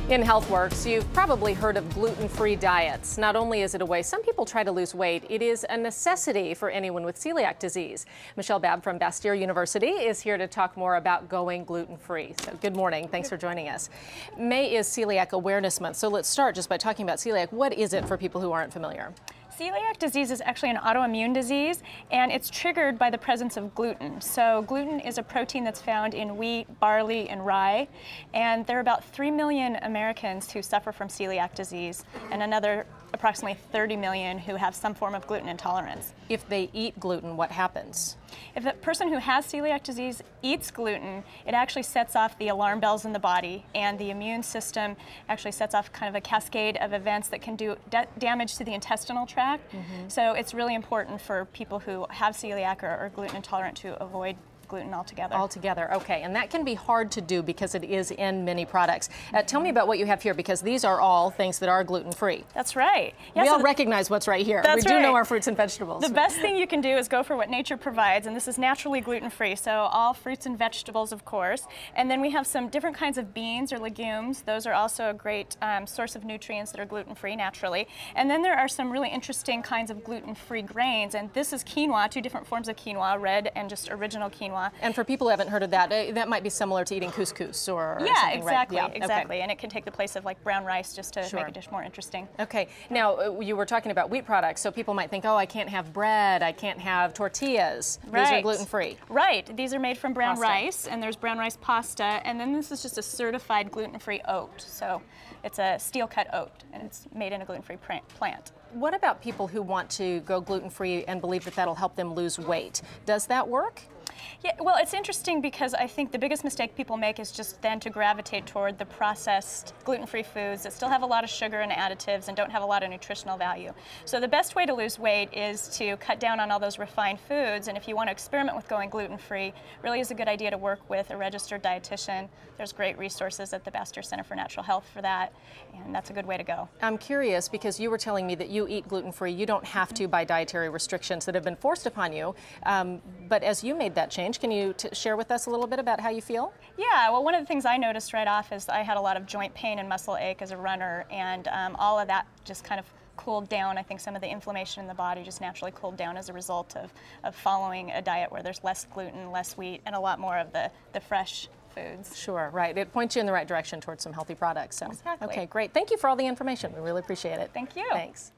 In HealthWorks, you've probably heard of gluten-free diets. Not only is it a way some people try to lose weight, it is a necessity for anyone with celiac disease. Michelle Babb from Bastyr University is here to talk more about going gluten-free. So good morning. Thanks for joining us. May is Celiac Awareness Month, so let's start just by talking about celiac. What is it for people who aren't familiar? Celiac disease is actually an autoimmune disease, and it's triggered by the presence of gluten. So gluten is a protein that's found in wheat, barley, and rye, and there are about 3 million Americans who suffer from celiac disease, and another approximately 30 million who have some form of gluten intolerance. If they eat gluten, what happens? If a person who has celiac disease eats gluten, it actually sets off the alarm bells in the body, and the immune system actually sets off kind of a cascade of events that can do damage to the intestinal tract. So it's really important for people who have celiac or are gluten intolerant to avoid gluten altogether. Altogether, okay. And that can be hard to do because it is in many products. Tell me about what you have here, because these are all things that are gluten-free. That's right. Yeah, we all recognize what's right here. We do know our fruits and vegetables. The best thing you can do is go for what nature provides, and this is naturally gluten-free, so all fruits and vegetables, of course. And then we have some different kinds of beans or legumes. Those are also a great source of nutrients that are gluten-free naturally. And then there are some really interesting kinds of gluten-free grains, and this is quinoa, two different forms of quinoa, red and just original quinoa. And for people who haven't heard of that, that might be similar to eating couscous or something, exactly, right? Yeah, exactly. okay. And it can take the place of like brown rice just to make a dish more interesting. Okay. Now, you were talking about wheat products, so people might think, oh, I can't have bread, I can't have tortillas. Right. These are gluten-free. Right. These are made from brown rice, and there's brown rice pasta, and then this is just a certified gluten-free oat. So it's a steel-cut oat, and it's made in a gluten-free plant. What about people who want to go gluten-free and believe that that'll help them lose weight? Does that work? Yeah, well, it's interesting because I think the biggest mistake people make is just then to gravitate toward the processed gluten-free foods that still have a lot of sugar and additives and don't have a lot of nutritional value. So the best way to lose weight is to cut down on all those refined foods, and if you want to experiment with going gluten-free, really is a good idea to work with a registered dietitian. There's great resources at the Bastyr Center for Natural Health for that, and that's a good way to go. I'm curious because you were telling me that you eat gluten-free. You don't have to by dietary restrictions that have been forced upon you, but as you made that change, can you share with us a little bit about how you feel? Yeah, well, one of the things I noticed right off is I had a lot of joint pain and muscle ache as a runner, and all of that just kind of cooled down. I think some of the inflammation in the body just naturally cooled down as a result of following a diet where there's less gluten, less wheat, and a lot more of the fresh foods. Sure, right. It points you in the right direction towards some healthy products. So. Exactly. Okay, great. Thank you for all the information. We really appreciate it. Thank you. Thanks.